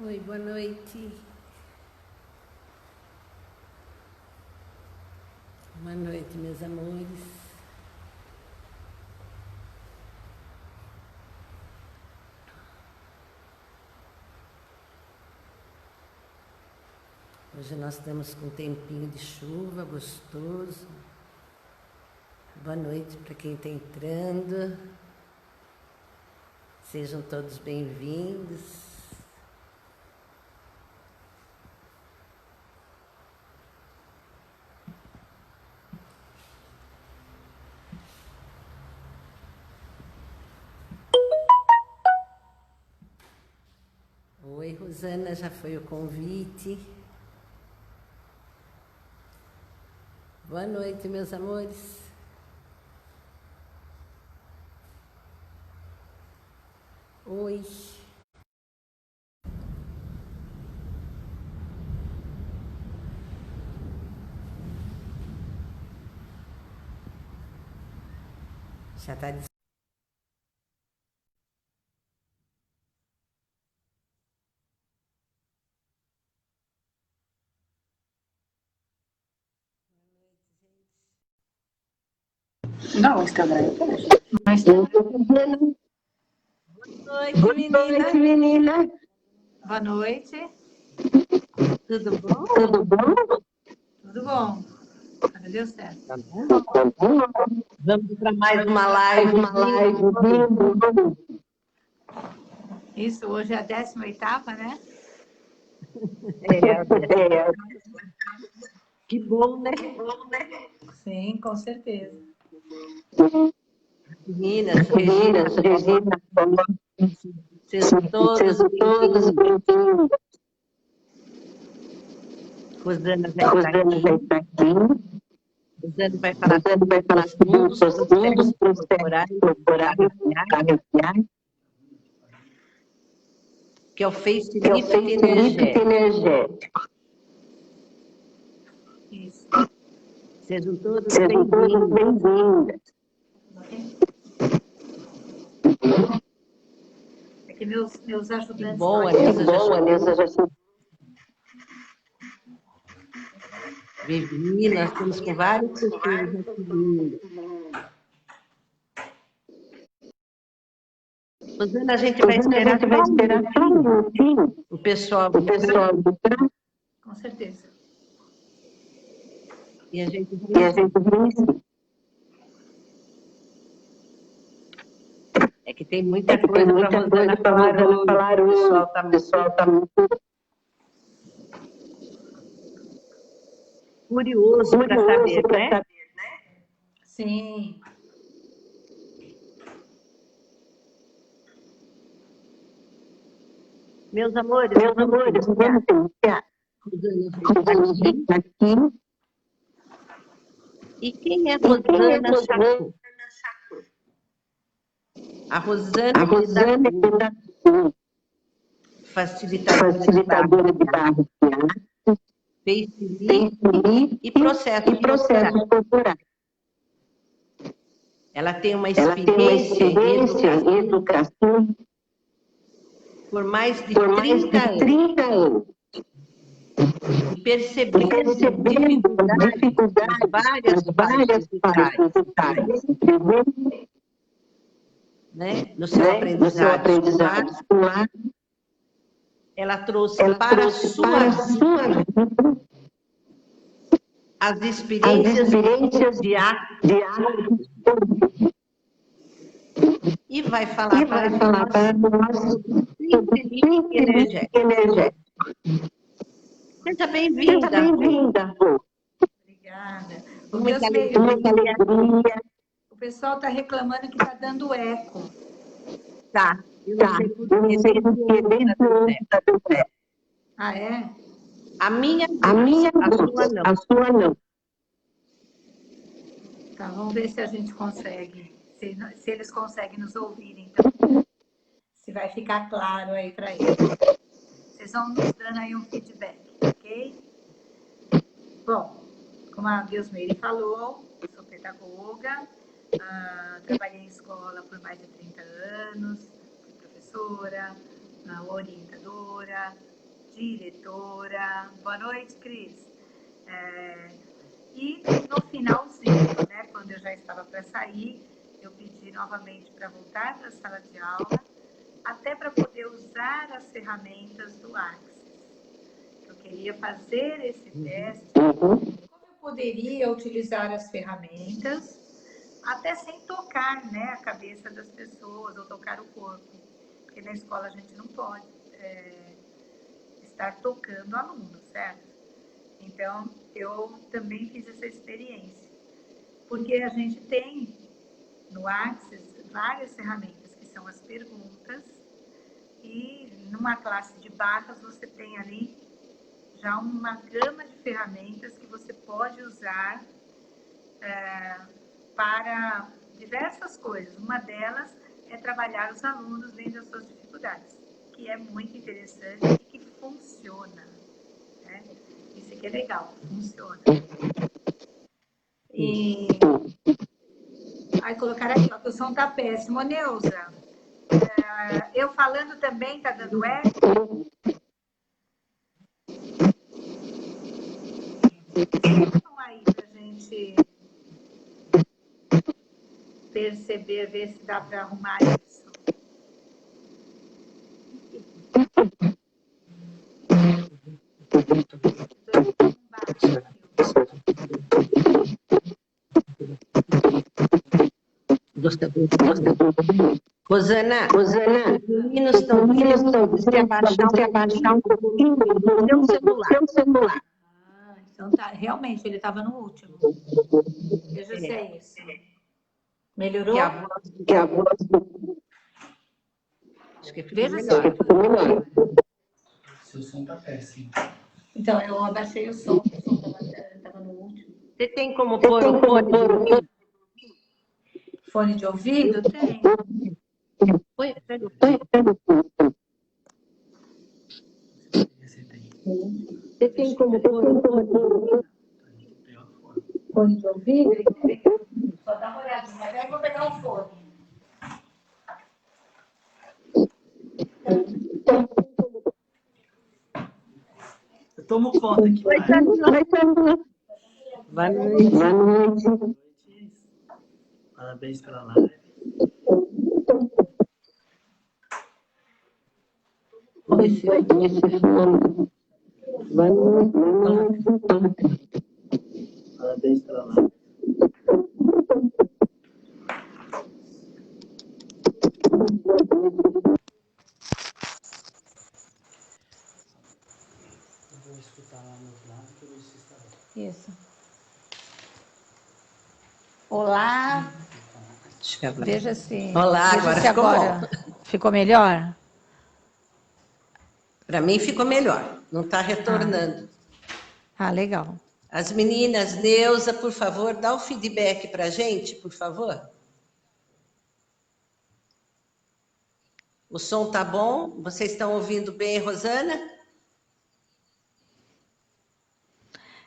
Oi, boa noite. Boa noite, meus amores. Hoje nós estamos com um tempinho de chuva gostoso. Boa noite para quem está entrando. Sejam todos bem-vindos. Oi, Rosana, já foi o convite. Boa noite, meus amores. Oi. Já está disponível. Não, o Instagram é hoje. Boa noite, menina. Boa noite. Tudo bom? Tudo bom? Tudo bom. Agora deu certo. Tá bom? Vamos para mais uma live. Isso, hoje é a 18ª, né? É. Que bom, né? Sim, com certeza. Meninas, Regina, sejam todos bem-vindos. Rosana vai estar aqui. Rosana vai falar sobre os processos corporais que é o facelift energético. Isso. Sejam todos bem-vindos. É que meus ajudantes... Que bom, a Nilza já chegou. Vivi, nós estamos com várias pessoas aqui. Rosana, a gente vai esperar o pessoal. Com certeza. E a gente vai. É que tem muita coisa para a Rosana falar hoje. O pessoal está muito curioso para saber, né? Sim. Meus amores, vamos iniciar. Rosana aqui. E quem é Rosana Chacon? A Rosana facilitadora de barra, facelift e processos corporais. Ela tem uma experiência em educação por mais de 30 anos. E percebendo dificuldades em várias partes vitais, né? No seu aprendizado escolar, ela trouxe para a sua vida as experiências de arte e vai falar para nós sobre energético. Seja bem-vinda. Obrigada. Muita alegria. O pessoal está reclamando que está dando eco. Tá. Eu não sei por que. Ah, é? A minha, a sua não. Tá, vamos ver se a gente consegue. Se eles conseguem nos ouvir, então. Se vai ficar claro aí para eles. Vocês vão nos dando aí um feedback, ok? Bom, como a Deusmeire falou, eu sou pedagoga, trabalhei em escola por mais de 30 anos, fui professora, a orientadora, diretora. Boa noite, Cris. E no finalzinho, né, quando eu já estava para sair, eu pedi novamente para voltar para a sala de aula, até para poder usar as ferramentas do Axis. Eu queria fazer esse teste, como eu poderia utilizar as ferramentas, até sem tocar, né, a cabeça das pessoas ou tocar o corpo, porque na escola a gente não pode estar tocando alunos, certo? Então, eu também fiz essa experiência, porque a gente tem no Axis várias ferramentas, que são as perguntas, e numa classe de barras você tem ali já uma gama de ferramentas que você pode usar para diversas coisas. Uma delas é trabalhar os alunos dentro das suas dificuldades, que é muito interessante e que funciona, né? Isso aqui é legal, funciona. E aí colocaram aqui, ó, que o som tá péssimo. Ô, Neuza, eu falando também tá dando eco? Então aí pra gente perceber, ver se dá para arrumar isso. Rosana, os meninos estão se abaixar um pouquinho do seu celular. Então tá, realmente ele estava no último. Veja se é isso. Melhorou? Que a voz... Acho que Veja ficou melhor. Seu som tá péssimo. Então, eu abaixei o som estava no último. Você tem como pôr o fone de ouvido? Fone de ouvido? Tem. Põe. Você tem como pôr o fone de ouvido? Fone de ouvido? Só dá uma olhadinha. Agora eu vou pegar o fone. Eu tomo conta aqui. Boa noite. Parabéns pela live. Esse fone. Parabéns pela live. Eu vou escutar lá no outro lado que eu vejo se está bem. Isso. Olá. Veja se. Olá, veja agora se ficou agora ficou melhor? Para mim ficou melhor. Não está retornando. Ah, legal. As meninas, Neuza, por favor, dá o feedback para a gente, por favor. O som tá bom? Vocês estão ouvindo bem, Rosana?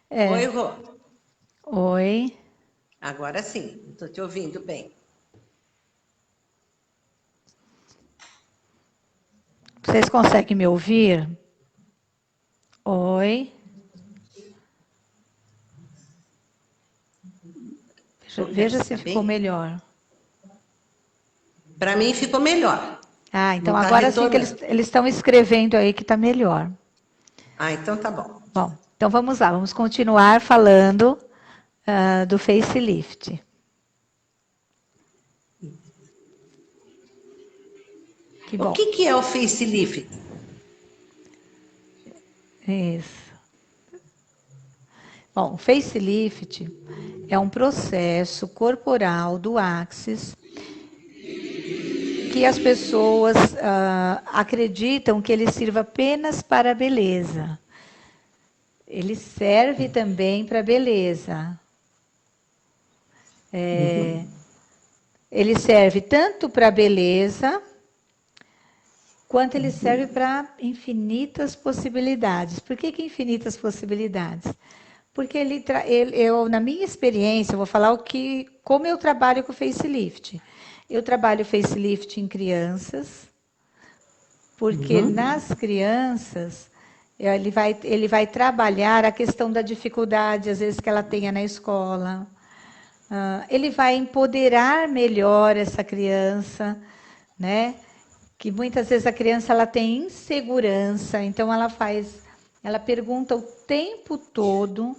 Oi, Rô. Oi. Agora sim, estou te ouvindo bem. Vocês conseguem me ouvir? Oi. Veja se ficou melhor. Para mim ficou melhor. Ah, então Não tá agora sim que retornando. eles estão escrevendo aí que está melhor. Ah, então tá bom. Bom, então vamos lá, vamos continuar falando do facelift. Que bom. O que é o facelift? Isso. Bom, o facelift é um processo corporal do Axis que as pessoas acreditam que ele sirva apenas para a beleza. Ele serve também para a beleza. Ele serve tanto para a beleza, quanto ele serve para infinitas possibilidades. Por que infinitas possibilidades? Porque eu, na minha experiência, eu vou falar como eu trabalho com facelift. Eu trabalho facelift em crianças, porque nas crianças ele vai trabalhar a questão da dificuldade, às vezes, que ela tenha na escola. Ele vai empoderar melhor essa criança, né? Que muitas vezes a criança ela tem insegurança, então ela pergunta o tempo todo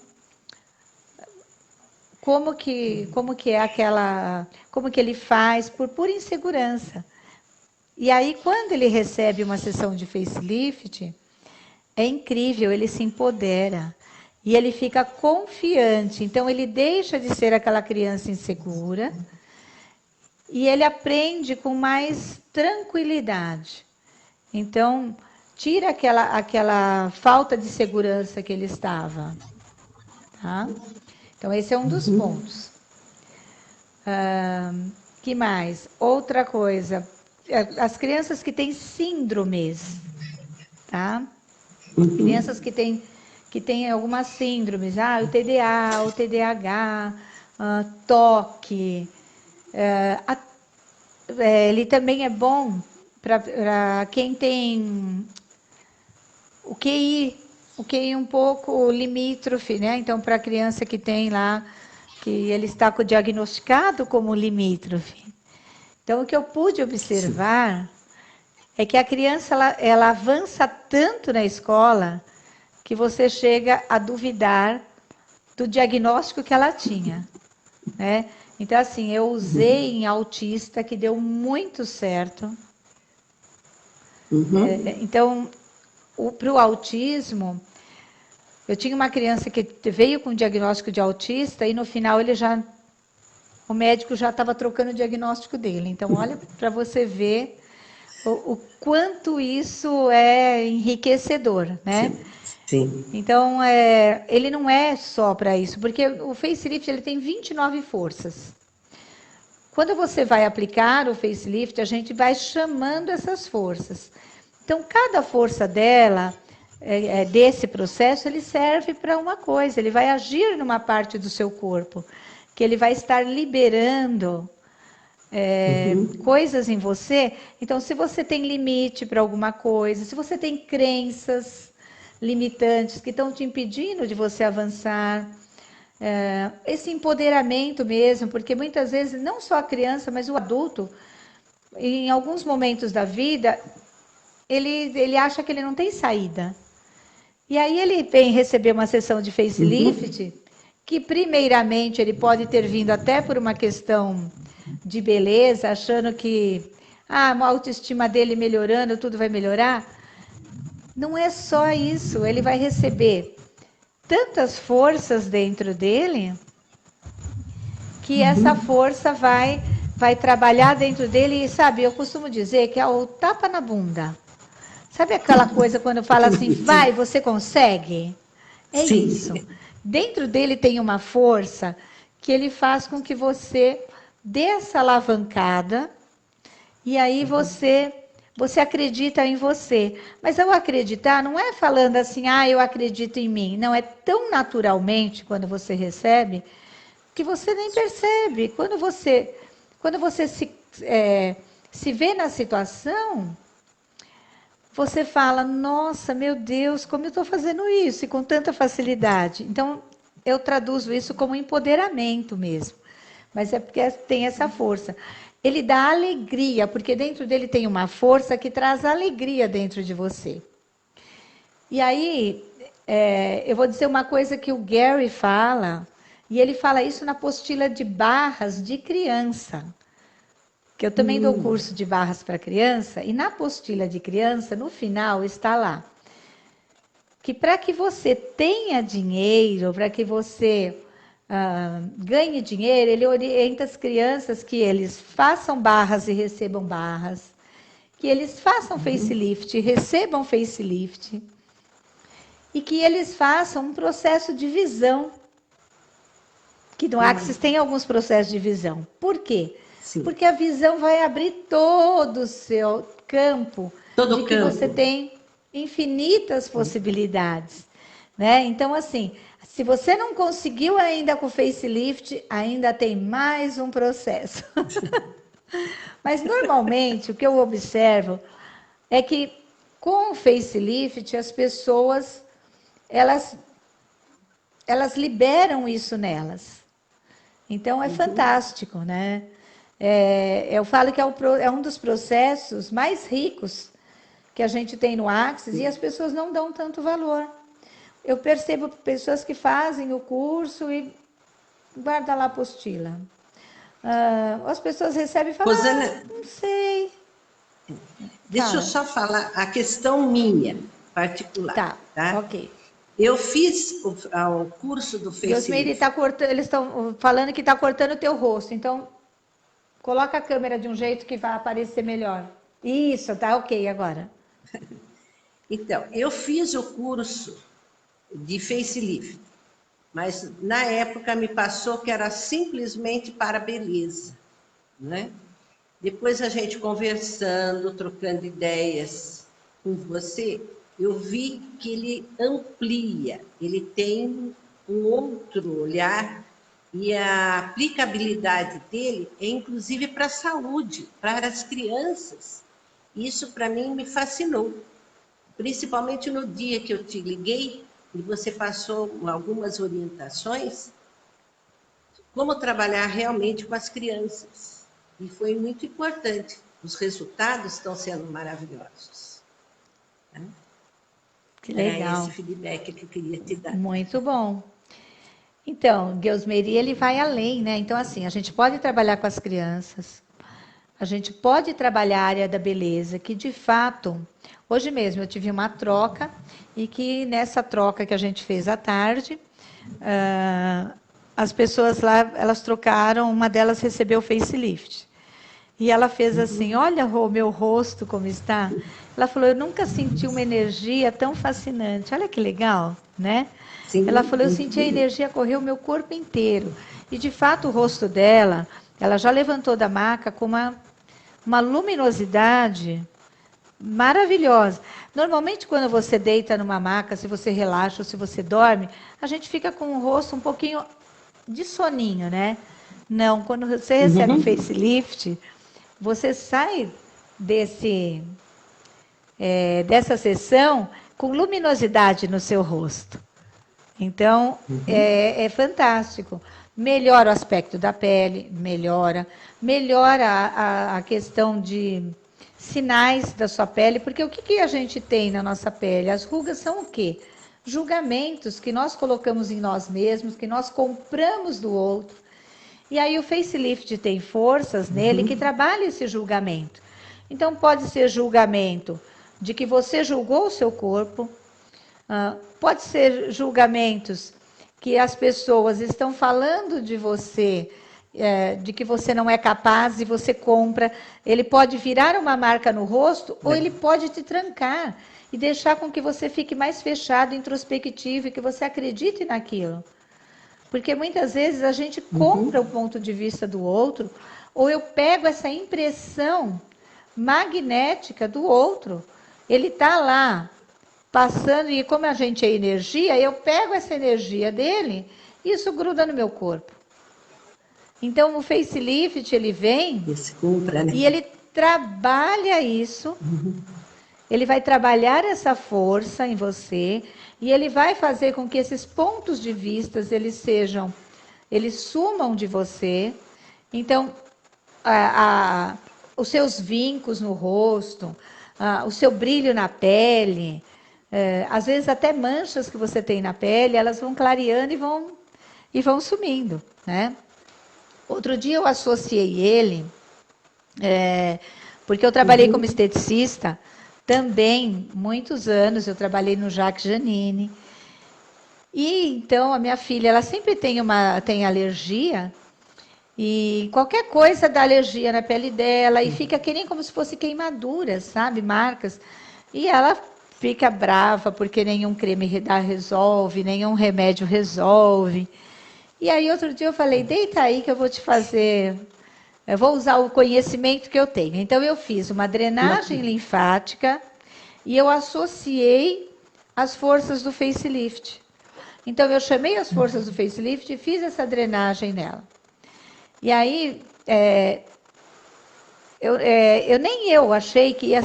como que é como que ele faz por pura insegurança. E aí quando ele recebe uma sessão de facelift, é incrível, ele se empodera e ele fica confiante. Então ele deixa de ser aquela criança insegura e ele aprende com mais tranquilidade. Então, tira aquela falta de segurança que ele estava. Tá? Então, esse é um dos pontos. Que mais? Outra coisa, as crianças que têm síndromes, tá? Crianças que têm algumas síndromes, o TDA, o TDAH, toque. Ele também é bom para quem tem o QI um pouco limítrofe, né? Então, para a criança que tem lá, que ele está diagnosticado como limítrofe. Então, o que eu pude observar é que a criança ela avança tanto na escola que você chega a duvidar do diagnóstico que ela tinha, né? Então, assim, eu usei em autista, que deu muito certo. Então, para o autismo, eu tinha uma criança que veio com diagnóstico de autista e no final o médico já estava trocando o diagnóstico dele. Então, olha para você ver o quanto isso é enriquecedor, né? Sim. Então, ele não é só para isso, porque o facelift ele tem 29 forças. Quando você vai aplicar o facelift, a gente vai chamando essas forças. Então, cada força desse processo, ele serve para uma coisa, ele vai agir numa parte do seu corpo, que ele vai estar liberando coisas em você. Então, se você tem limite para alguma coisa, se você tem crenças limitantes que estão te impedindo de você avançar, esse empoderamento mesmo, porque muitas vezes, não só a criança, mas o adulto, em alguns momentos da vida, ele acha que ele não tem saída. E aí ele vem receber uma sessão de facelift, que primeiramente ele pode ter vindo até por uma questão de beleza, achando que a autoestima dele melhorando, tudo vai melhorar. Não é só isso, ele vai receber tantas forças dentro dele, que essa força vai trabalhar dentro dele, e sabe, eu costumo dizer que é o tapa na bunda. Sabe aquela coisa quando fala assim, vai, você consegue? É Sim. isso. Dentro dele tem uma força que ele faz com que você dê essa alavancada e aí você acredita em você. Mas ao acreditar, não é falando assim, eu acredito em mim. Não, é tão naturalmente quando você recebe que você nem percebe. Quando você se vê na situação, você fala, nossa, meu Deus, como eu estou fazendo isso e com tanta facilidade. Então, eu traduzo isso como empoderamento mesmo. Mas é porque tem essa força. Ele dá alegria, porque dentro dele tem uma força que traz alegria dentro de você. E aí, eu vou dizer uma coisa que o Gary fala, e ele fala isso na apostila de barras de criança. Que eu também dou curso de barras para criança, e na apostila de criança, no final, está lá. Que para que você tenha dinheiro, para que você ganhe dinheiro, ele orienta as crianças que eles façam barras e recebam barras, que eles façam facelift e recebam facelift, e que eles façam um processo de visão, que no Axis tem alguns processos de visão. Por quê? Sim. Porque a visão vai abrir todo o seu campo, que você tem infinitas possibilidades, né? Então, assim, se você não conseguiu ainda com o facelift, ainda tem mais um processo. Mas, normalmente, o que eu observo é que Com o facelift, as pessoas, elas liberam isso nelas. Então, é fantástico, né? Eu falo que é um dos processos mais ricos que a gente tem no Axis e as pessoas não dão tanto valor. Eu percebo pessoas que fazem o curso e guardam lá a apostila. As pessoas recebem e falam, Rosana, não sei. deixa eu Fala. só falar a questão minha, particular. Tá, ok. Eu fiz o curso do Deusmeire, facelift. eles estão falando que está cortando o teu rosto, então coloca a câmera de um jeito que vai aparecer melhor. Isso, tá ok agora. Então, eu fiz o curso de facelift, mas na época me passou que era simplesmente para beleza, né? Depois a gente conversando, trocando ideias com você, eu vi que ele amplia, ele tem um outro olhar e a aplicabilidade dele é inclusive para a saúde, para as crianças. Isso para mim me fascinou, principalmente no dia que eu te liguei e você passou algumas orientações como trabalhar realmente com as crianças. E foi muito importante. Os resultados estão sendo maravilhosos. Que Era legal. esse feedback que eu queria te dar. Muito bom. Então, Deusmeire, ele vai além, né? Então, assim, a gente pode trabalhar com as crianças, a gente pode trabalhar a área da beleza, que de fato, hoje mesmo eu tive uma troca, e que nessa troca que a gente fez à tarde, as pessoas lá, elas trocaram, uma delas recebeu o facelift. E ela fez assim, olha o meu rosto como está. Ela falou, eu nunca senti uma energia tão fascinante. Olha que legal, né? Sim, Ela falou, eu senti a energia correr o meu corpo inteiro. E de fato o rosto dela, ela já levantou da maca com uma luminosidade maravilhosa. Normalmente quando você deita numa maca, se você relaxa ou se você dorme, a gente fica com o rosto um pouquinho de soninho, né? Não, quando você recebe um facelift, você sai dessa sessão com luminosidade no seu rosto. Então, é fantástico. Melhora o aspecto da pele, melhora a questão de sinais da sua pele, porque o que a gente tem na nossa pele? As rugas são o quê? Julgamentos que nós colocamos em nós mesmos, que nós compramos do outro. E aí o facelift tem forças nele que trabalham esse julgamento. Então pode ser julgamento de que você julgou o seu corpo, pode ser julgamentos que as pessoas estão falando de você, de que você não é capaz e você compra. Ele pode virar uma marca no rosto ou ele pode te trancar e deixar com que você fique mais fechado, introspectivo e que você acredite naquilo. Porque muitas vezes a gente compra o ponto de vista do outro, ou eu pego essa impressão magnética do outro. Ele está lá, passando, e como a gente é energia, eu pego essa energia dele e isso gruda no meu corpo. Então, o facelift, ele vem e ele trabalha isso, ele vai trabalhar essa força em você, e ele vai fazer com que esses pontos de vista, eles sumam de você. Então, os seus vincos no rosto, o seu brilho na pele, às vezes até manchas que você tem na pele, elas vão clareando e vão sumindo, né? Outro dia eu associei ele, porque eu trabalhei como esteticista também, muitos anos, eu trabalhei no Jacques Janine. E então a minha filha, ela sempre tem alergia, e qualquer coisa dá alergia na pele dela, e fica que nem como se fosse queimaduras, sabe? Marcas. E ela fica brava porque nenhum creme resolve, nenhum remédio resolve. E aí outro dia eu falei, deita aí que eu vou te fazer... Eu vou usar o conhecimento que eu tenho. Então, eu fiz uma drenagem linfática e eu associei as forças do facelift. Então, eu chamei as forças do facelift e fiz essa drenagem nela. E aí, nem eu achei que ia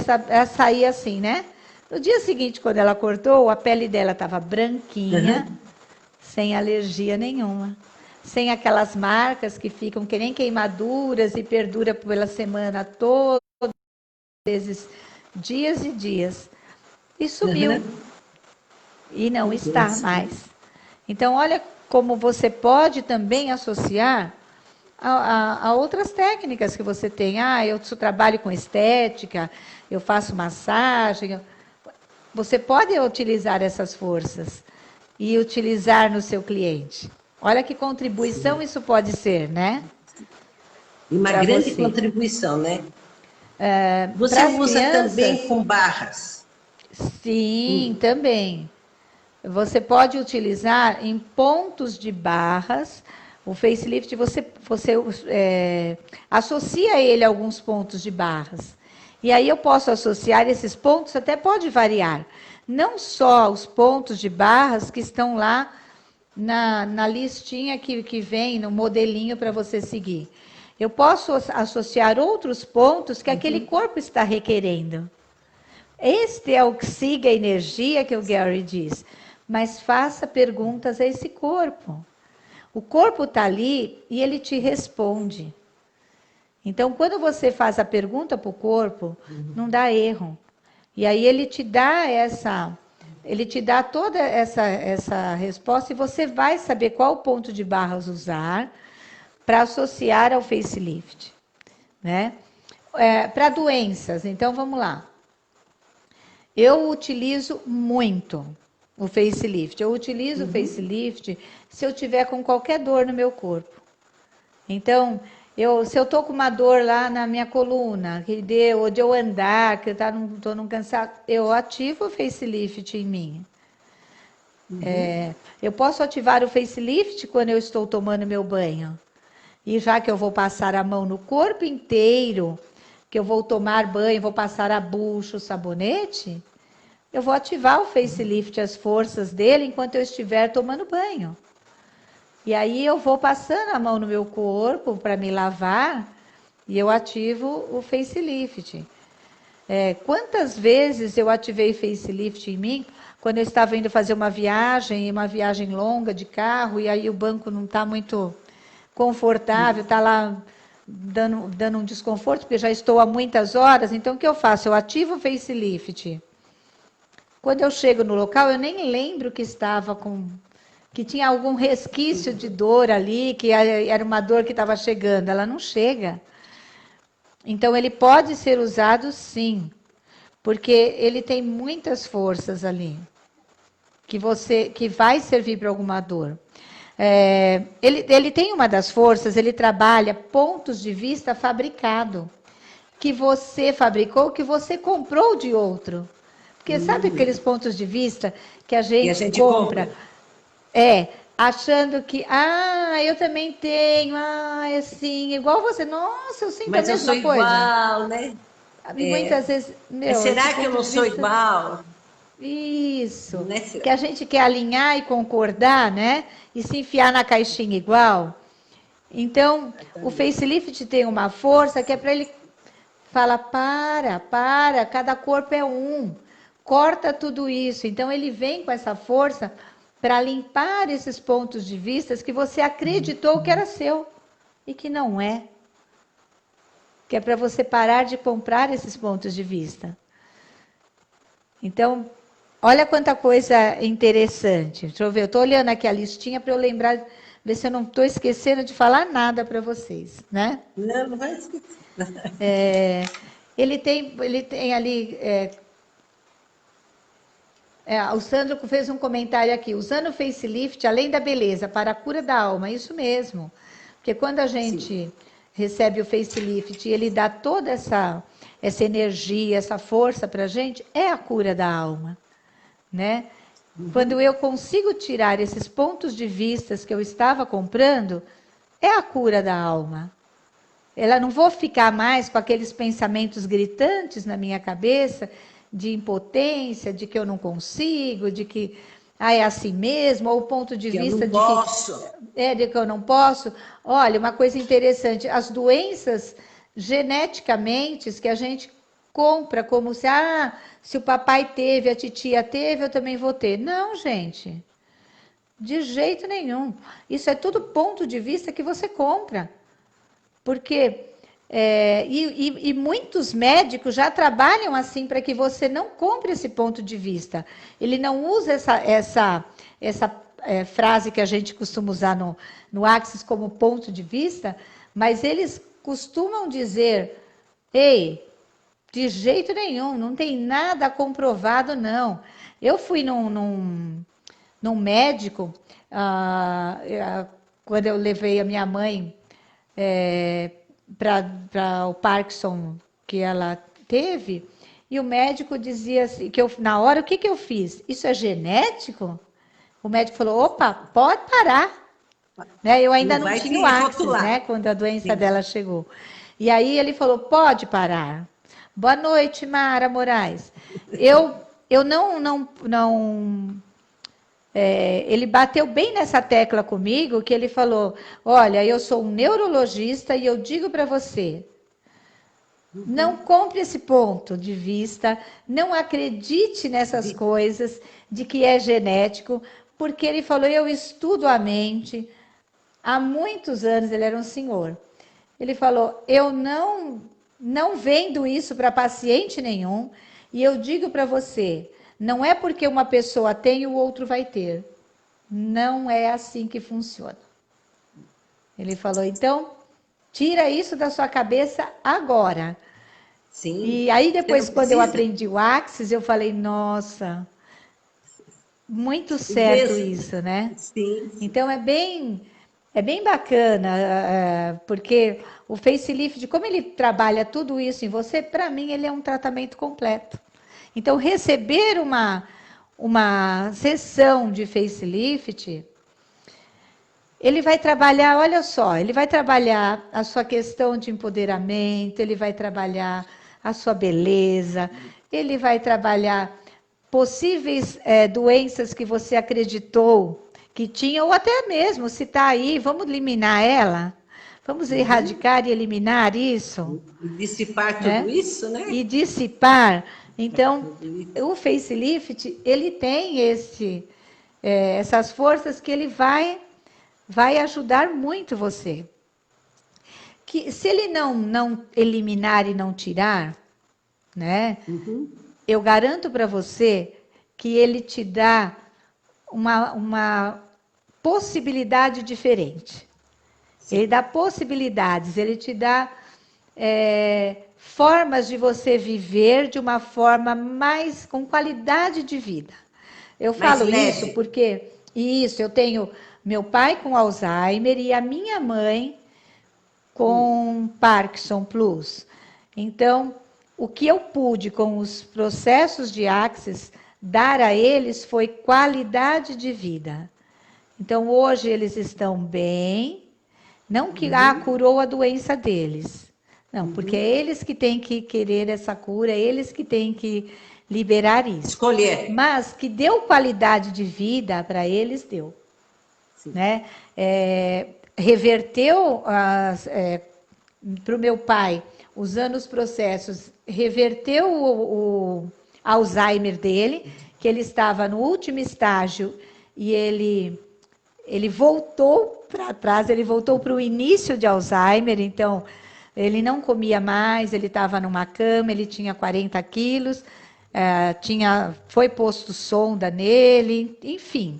sair assim, né? No dia seguinte, quando ela cortou, a pele dela estava branquinha, sem alergia nenhuma. Sem aquelas marcas que ficam que nem queimaduras e perdura pela semana toda, vezes dias e dias. E sumiu. E não está mais. Então, olha como você pode também associar a outras técnicas que você tem. Ah, eu trabalho com estética, eu faço massagem. Você pode utilizar essas forças e utilizar no seu cliente. Olha que contribuição isso pode ser, né? E uma Pra grande você. contribuição, né? Você Pras usa crianças, também com barras? sim, também. Você pode utilizar em pontos de barras. O facelift, você associa ele a alguns pontos de barras. E aí eu posso associar esses pontos, até pode variar. Não só os pontos de barras que estão lá na listinha que vem, no modelinho para você seguir. Eu posso associar outros pontos que aquele corpo está requerendo. Este é o que siga a energia que o Gary diz. Mas faça perguntas a esse corpo. O corpo está ali e ele te responde. Então, quando você faz a pergunta para o corpo, não dá erro. E aí ele te dá toda essa resposta e você vai saber qual ponto de barras usar para associar ao facelift, né? Para doenças, então vamos lá. Eu utilizo muito o facelift. Eu utilizo o facelift se eu tiver com qualquer dor no meu corpo. Então, se eu tô com uma dor lá na minha coluna, ou de eu andar, que eu tô num cansado, eu ativo o facelift em mim. Eu posso ativar o facelift quando eu estou tomando meu banho. E já que eu vou passar a mão no corpo inteiro, que eu vou tomar banho, vou passar a bucha, o sabonete, eu vou ativar o facelift, as forças dele, enquanto eu estiver tomando banho. E aí eu vou passando a mão no meu corpo para me lavar e eu ativo o facelift. Quantas vezes eu ativei facelift em mim quando eu estava indo fazer uma viagem longa de carro, e aí o banco não está muito confortável, está lá dando um desconforto, porque já estou há muitas horas. Então, o que eu faço? Eu ativo o facelift. Quando eu chego no local, eu nem lembro que tinha algum resquício de dor ali, que era uma dor que estava chegando. Ela não chega. Então, ele pode ser usado, sim, porque ele tem muitas forças ali, que vai servir para alguma dor. Ele tem uma das forças, ele trabalha pontos de vista fabricado, que você fabricou, que você comprou de outro. Porque sabe aqueles pontos de vista que a gente compra? Achando que, eu também tenho, assim, igual você. Nossa, eu sinto Mas a mesma coisa. Mas eu sou igual, né? E muitas vezes, Mas será que eu não sou igual? Isso. Né? Que a gente quer alinhar e concordar, né? E se enfiar na caixinha igual. Então, o facelift tem uma força que é para ele falar, para, cada corpo é um. Corta tudo isso. Então, ele vem com essa força para limpar esses pontos de vista que você acreditou que era seu e que não é. Que é para você parar de comprar esses pontos de vista. Então, olha quanta coisa interessante. Deixa eu ver, eu estou olhando aqui a listinha para eu lembrar, ver se eu não estou esquecendo de falar nada para vocês, né? Não vai esquecer. Ele tem ali... o Sandro fez um comentário aqui, usando o facelift, além da beleza, para a cura da alma. Isso mesmo. Porque quando a gente recebe o facelift e ele dá toda essa energia, essa força para a gente, é a cura da alma. Né? Quando eu consigo tirar esses pontos de vista que eu estava comprando, é a cura da alma. Ela não vou ficar mais com aqueles pensamentos gritantes na minha cabeça de impotência, de que eu não consigo, de que é assim mesmo, ou o ponto de vista de que eu não posso. Olha, uma coisa interessante, as doenças geneticamente que a gente compra como se o papai teve, a titia teve, eu também vou ter. Não, gente. De jeito nenhum. Isso é tudo ponto de vista que você compra. Porque e muitos médicos já trabalham assim para que você não compre esse ponto de vista. Ele não usa essa frase que a gente costuma usar no Axis como ponto de vista, mas eles costumam dizer, ei, de jeito nenhum, não tem nada comprovado, não. Eu fui num médico, quando eu levei a minha mãe para o Parkinson que ela teve, e o médico dizia assim, na hora, o que eu fiz? Isso é genético? O médico falou, opa, pode parar. Né? Eu ainda não tinha o Axis, né, quando a doença dela chegou. E aí ele falou, pode parar. Boa noite, Mara Moraes. Eu não ele bateu bem nessa tecla comigo, que ele falou, olha, eu sou um neurologista e eu digo para você, não compre esse ponto de vista, não acredite nessas coisas de que é genético, porque ele falou, eu estudo a mente, há muitos anos, ele era um senhor, ele falou, eu não vendo isso para paciente nenhum, e eu digo para você, não é porque uma pessoa tem, o outro vai ter. Não é assim que funciona. Ele falou, então, tira isso da sua cabeça agora. Sim. E aí depois, quando eu aprendi o Axis, eu falei, nossa, muito certo isso, né? Sim. Então, é bem bacana, porque o facelift, como ele trabalha tudo isso em você, para mim, ele é um tratamento completo. Então, receber uma sessão de facelift, ele vai trabalhar, olha só, ele vai trabalhar a sua questão de empoderamento, ele vai trabalhar a sua beleza, ele vai trabalhar possíveis doenças que você acreditou que tinha, ou até mesmo, se está aí, vamos eliminar ela? Vamos erradicar e eliminar isso? E dissipar tudo isso, né? E dissipar. Então, o facelift, ele tem essas forças que ele vai ajudar muito você. Que se ele não eliminar e não tirar, né? Eu garanto para você que ele te dá uma possibilidade diferente. Sim. Ele dá possibilidades, ele te dá formas de você viver de uma forma mais com qualidade de vida. Eu falo isso porque eu tenho meu pai com Alzheimer e a minha mãe com Parkinson Plus. Então, o que eu pude com os processos de Axis dar a eles foi qualidade de vida. Então, hoje eles estão bem, não que curou a doença deles. Não, porque é eles que têm que querer essa cura, é eles que têm que liberar isso. Escolher. Mas que deu qualidade de vida para eles, deu. Né? Reverteu para o meu pai, usando os processos, reverteu o Alzheimer dele, que ele estava no último estágio e ele voltou para trás, ele voltou para o início de Alzheimer, então ele não comia mais, ele estava numa cama, ele tinha 40 quilos, foi posto sonda nele, enfim.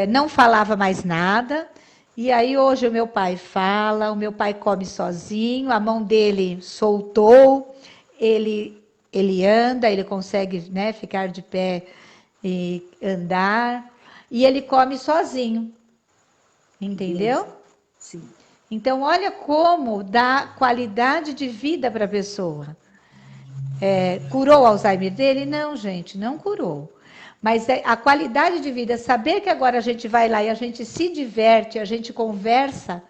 Não falava mais nada, e aí hoje o meu pai fala, o meu pai come sozinho, a mão dele soltou, ele anda, ele consegue, né, ficar de pé e andar, e ele come sozinho, entendeu? Sim. Então, olha como dá qualidade de vida para a pessoa. Curou o Alzheimer dele? Não, gente, não curou. Mas a qualidade de vida, saber que agora a gente vai lá e a gente se diverte, a gente conversa,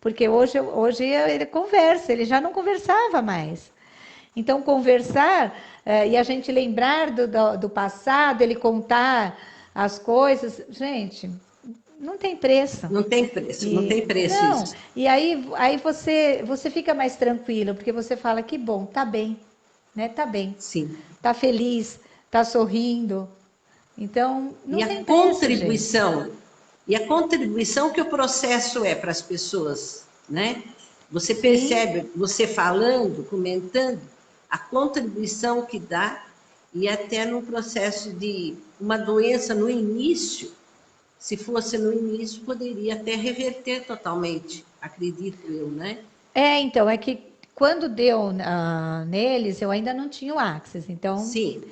porque hoje ele conversa, ele já não conversava mais. Então, conversar e a gente lembrar do passado, ele contar as coisas, gente, não tem preço. Não tem preço, não tem preço isso. E aí você fica mais tranquilo, porque você fala, que bom, tá bem. né? Tá bem, Sim. tá feliz, tá sorrindo. Então, não E tem a preço, gente. contribuição, e a contribuição que o processo é para as pessoas, né? Você Sim. percebe, você falando, comentando, a contribuição que dá, e até no processo de uma doença no início, se fosse no início, poderia até reverter totalmente, acredito eu, né? Então, é que quando deu neles, eu ainda não tinha o Axis, então, Sim,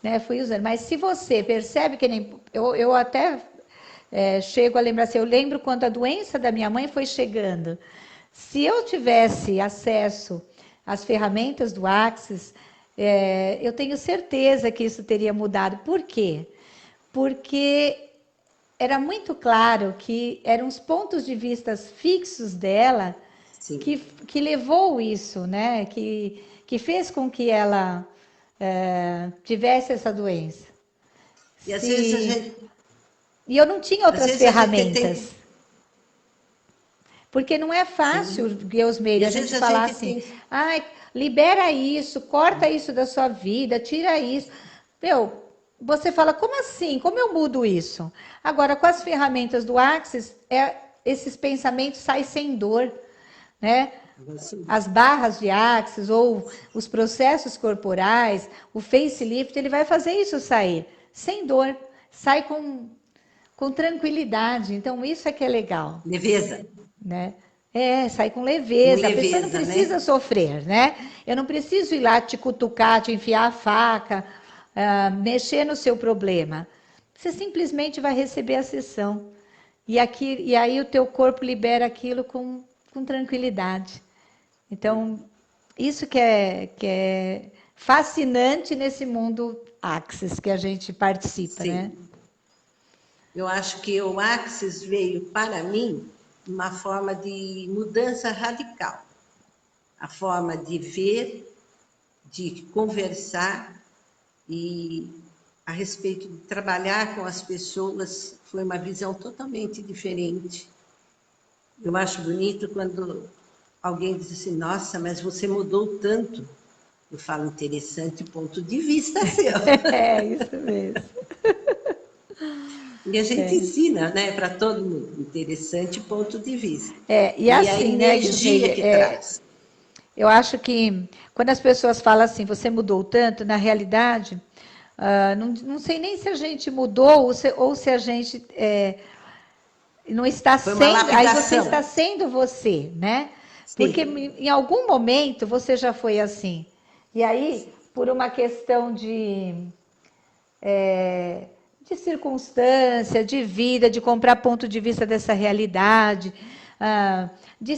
né, fui usando. Mas se você percebe que nem. Eu até chego a lembrar assim, eu lembro quando a doença da minha mãe foi chegando. Se eu tivesse acesso às ferramentas do Axis, eu tenho certeza que isso teria mudado. Por quê? Porque era muito claro que eram os pontos de vista fixos dela sim. que levou isso, né? Que fez com que ela tivesse essa doença. E às vezes E eu não tinha outras a gente tem, ferramentas. Porque não é fácil, sim, Deus e meio, a às vezes gente a falar gente assim, tem, ai, libera isso, corta isso da sua vida, tira isso. Meu, você fala, como assim? Como eu mudo isso? Agora, com as ferramentas do Axis, esses pensamentos saem sem dor, né? As barras de Axis ou os processos corporais, o facelift, ele vai fazer isso sair sem dor, sai com tranquilidade. Então, isso é que é legal, leveza, né? Sai com com leveza. A pessoa não leveza, precisa né? sofrer, né? Eu não preciso ir lá te cutucar, te enfiar a faca, mexer no seu problema. Você simplesmente vai receber a sessão. E aí o teu corpo libera aquilo com tranquilidade. Então, isso que é fascinante nesse mundo Axis que a gente participa, né? Sim. Eu acho que o Axis veio para mim uma forma de mudança radical. A forma de ver, de conversar e a respeito de trabalhar com as pessoas foi uma visão totalmente diferente. Eu acho bonito quando alguém diz assim, nossa, mas você mudou tanto. Eu falo, interessante ponto de vista seu. É isso mesmo. E a gente ensina, né, para todo mundo, interessante ponto de vista. E E a assim, né, energia Gilmeire, que traz. eu acho que quando as pessoas falam assim, você mudou tanto, na realidade, não sei nem se a gente mudou ou se a gente não está Foi uma sendo, aí você está lapidação. sendo você, né? Porque Sim, em algum momento você já foi assim. E aí, por uma questão de circunstância, de vida, de comprar ponto de vista dessa realidade, de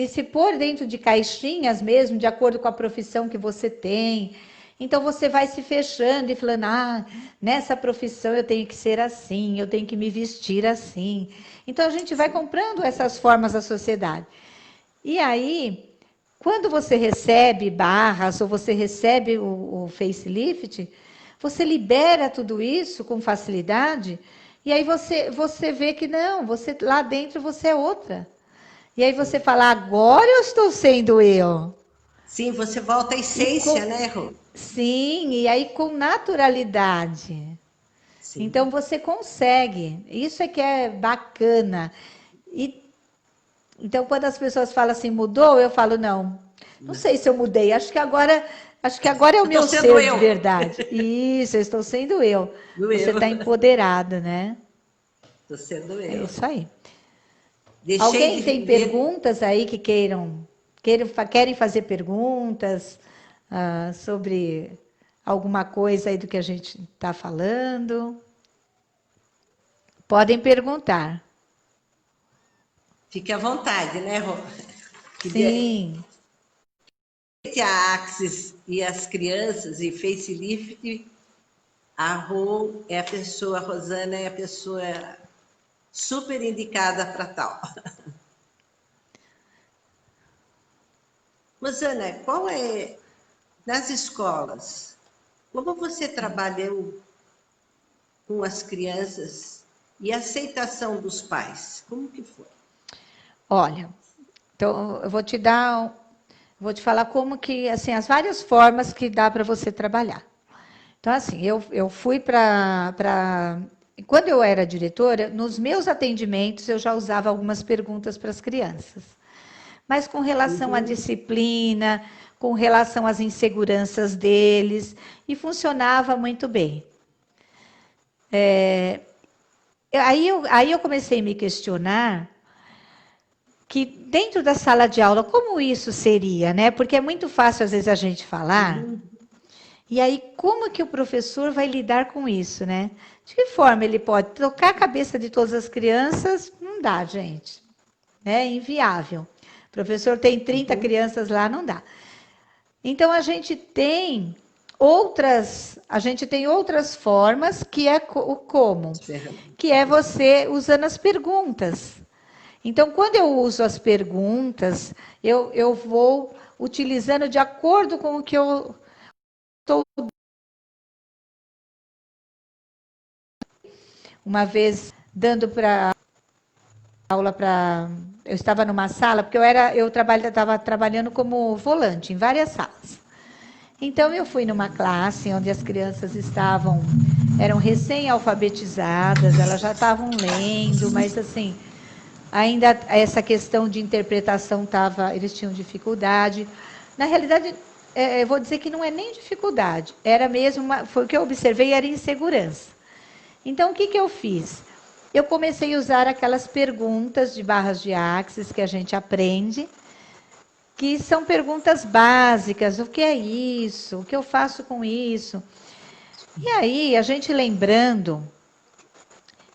se pôr dentro de caixinhas mesmo, de acordo com a profissão que você tem. Então você vai se fechando e falando, nessa profissão eu tenho que ser assim, eu tenho que me vestir assim. Então a gente vai comprando essas formas da sociedade. E aí, quando você recebe barras ou você recebe o facelift, você libera tudo isso com facilidade e aí você vê que não, você lá dentro você é outra. E aí você fala, agora eu estou sendo eu. sim, você volta à E essência, com, né, Rô? sim, e aí com naturalidade. Sim. Então você consegue. Isso é que é bacana. E então, quando as pessoas falam assim, mudou, eu falo, não sei se eu mudei, acho que agora é o Eu estou meu sendo ser de eu. verdade. Isso, eu estou sendo eu. Do Você eu. está empoderado, né? Estou sendo É eu. isso aí. Deixei Alguém de tem ver. perguntas aí que querem fazer perguntas sobre alguma coisa aí do que a gente está falando? Podem perguntar. Fique à vontade, né, Rô? Que Sim, a Axis e as crianças e facelift, a Rô é a pessoa, a Rosana é a pessoa super indicada para tal. Rosana, qual é, nas escolas, como você trabalhou com as crianças e a aceitação dos pais? Como que foi? olha, então eu vou te dar Vou te falar como que, assim, as várias formas que dá para você trabalhar. Então, assim, eu fui para... Quando eu era diretora, nos meus atendimentos, eu já usava algumas perguntas para as crianças. Mas com relação à disciplina, com relação às inseguranças deles, e funcionava muito bem. Aí eu comecei a me questionar que dentro da sala de aula, como isso seria, né? Porque é muito fácil, às vezes, a gente falar, e aí como que o professor vai lidar com isso, né? De que forma ele pode tocar a cabeça de todas as crianças? Não dá, gente. É inviável. O professor tem 30 crianças lá, não dá. Então a gente tem outras formas que é como? Que é você usando as perguntas. Então, quando eu uso as perguntas, eu vou utilizando de acordo com o que eu estou. Uma vez dando para aula para. Eu estava numa sala, porque estava trabalhando como volante em várias salas. Então, eu fui numa classe onde as crianças eram recém-alfabetizadas, elas já estavam lendo, mas assim, ainda essa questão de interpretação eles tinham dificuldade. Na realidade, eu vou dizer que não é nem dificuldade, era mesmo, foi o que eu observei, era insegurança. Então, o que eu fiz? Eu comecei a usar aquelas perguntas de barras de axis que a gente aprende, que são perguntas básicas, o que é isso? O que eu faço com isso? E aí, a gente lembrando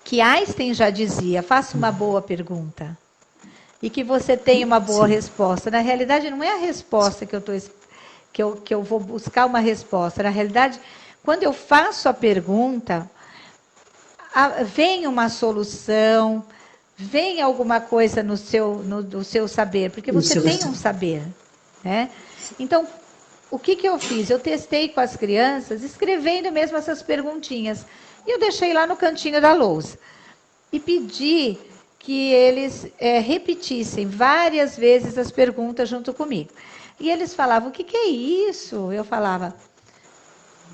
que Einstein já dizia, faça uma boa pergunta e que você tenha uma boa resposta. Na realidade, não é a resposta que eu vou buscar uma resposta. Na realidade, quando eu faço a pergunta, vem uma solução, vem alguma coisa no seu saber, porque você tem um saber, né? Então, o que eu fiz? Eu testei com as crianças, escrevendo mesmo essas perguntinhas. E eu deixei lá no cantinho da lousa. E pedi que eles repetissem várias vezes as perguntas junto comigo. E eles falavam, o que é isso? Eu falava,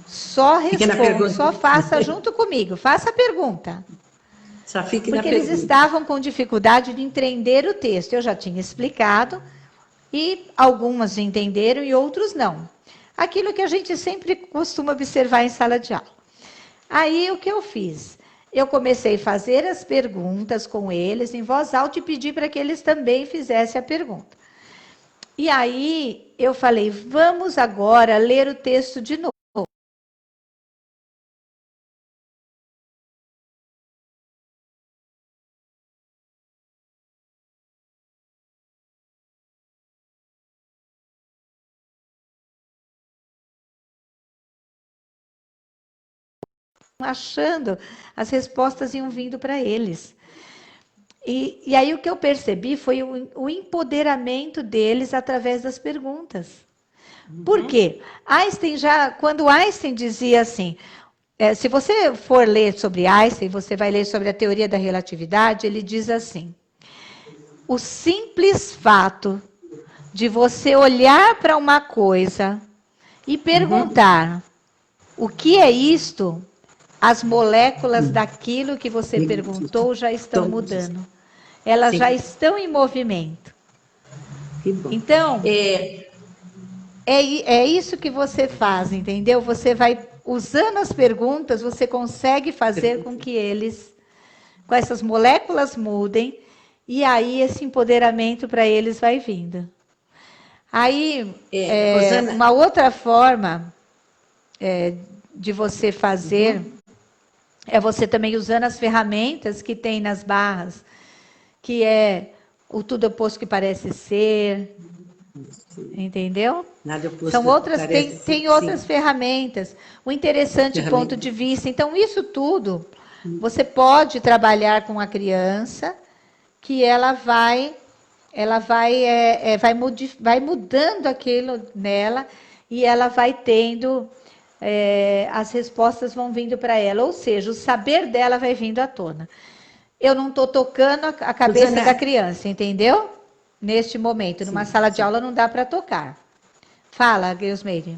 só responda, só faça junto comigo, faça a pergunta. Só fique porque eles estavam com dificuldade de entender o texto. Eu já tinha explicado, e algumas entenderam e outros não. Aquilo que a gente sempre costuma observar em sala de aula. Aí, o que eu fiz? Eu comecei a fazer as perguntas com eles em voz alta e pedi para que eles também fizessem a pergunta. E aí, eu falei, vamos agora ler o texto de novo. Achando, as respostas iam vindo para eles. E aí o que eu percebi foi o empoderamento deles através das perguntas. Por quê? Quando Einstein dizia assim, se você for ler sobre Einstein, você vai ler sobre a teoria da relatividade, ele diz assim, o simples fato de você olhar para uma coisa e perguntar, o que é isto? As moléculas daquilo que você perguntou já estão mudando. Elas já estão em movimento. Então, é isso que você faz, entendeu? Você vai, usando as perguntas, você consegue fazer com que com essas moléculas mudem, e aí esse empoderamento para eles vai vindo. Aí, uma outra forma de você fazer é você também usando as ferramentas que tem nas barras, que é o tudo oposto que parece ser, entendeu? Nada oposto. São outras, tem outras ferramentas, o interessante ponto de vista. Então, isso tudo, você pode trabalhar com a criança, que ela vai mudando aquilo nela, e ela vai tendo... as respostas vão vindo para ela, ou seja, o saber dela vai vindo à tona. Eu não estou tocando a cabeça da criança, entendeu? neste momento. Numa sala de aula não dá para tocar. Fala, Geusmeire.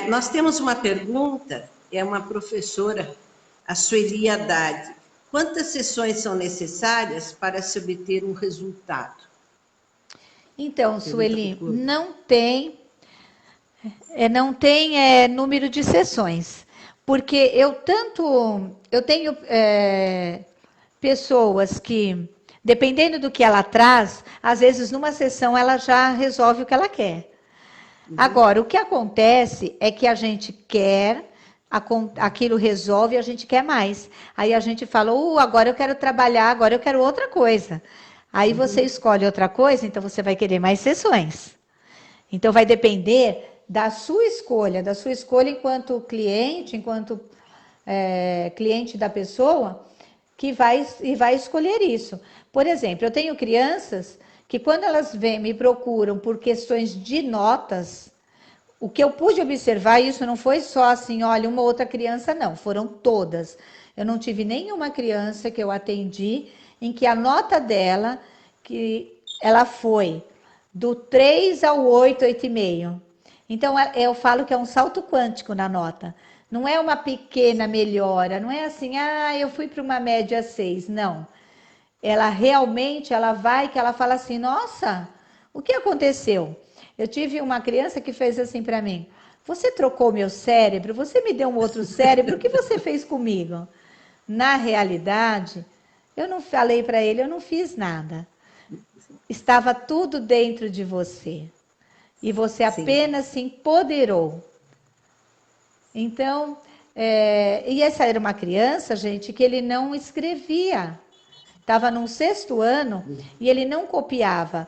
Nós temos uma pergunta, é uma professora, a Sueli Haddad. Quantas sessões são necessárias para se obter um resultado? Então, Sueli, não tem número de sessões, porque eu tenho pessoas que, dependendo do que ela traz, às vezes numa sessão ela já resolve o que ela quer. Agora, o que acontece é que a gente quer, aquilo resolve e a gente quer mais. Aí a gente fala, agora eu quero trabalhar, agora eu quero outra coisa. Aí você escolhe outra coisa, então você vai querer mais sessões. Então vai depender da sua escolha enquanto cliente cliente da pessoa, que vai escolher isso. Por exemplo, eu tenho crianças que quando elas me procuram por questões de notas, o que eu pude observar, isso não foi só assim, olha, uma outra criança, não, foram todas. Eu não tive nenhuma criança que eu atendi em que a nota dela, que ela foi do 3 ao 8, 8,5. Então, eu falo que é um salto quântico na nota. Não é uma pequena melhora, não é assim, eu fui para uma média 6, não. Ela realmente, ela fala assim, nossa, o que aconteceu? Eu tive uma criança que fez assim para mim, você trocou meu cérebro, você me deu um outro cérebro, o que você fez comigo? Na realidade, eu não falei para ele, eu não fiz nada. Estava tudo dentro de você. E você apenas se empoderou. Então, e essa era uma criança, gente, que ele não escrevia. Estava no 6º ano e ele não copiava.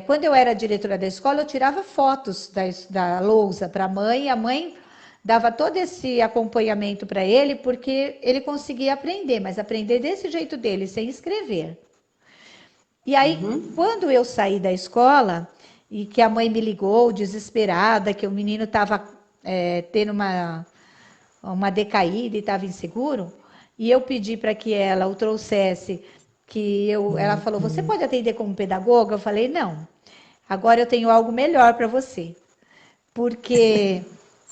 Quando eu era diretora da escola, eu tirava fotos da lousa para a mãe, e a mãe dava todo esse acompanhamento para ele, porque ele conseguia aprender, mas aprender desse jeito dele, sem escrever. E aí, quando eu saí da escola, e que a mãe me ligou desesperada, que o menino estava tendo uma decaída e estava inseguro, e eu pedi para que ela o trouxesse, ela falou, você pode atender como pedagoga? Eu falei, não, agora eu tenho algo melhor para você, porque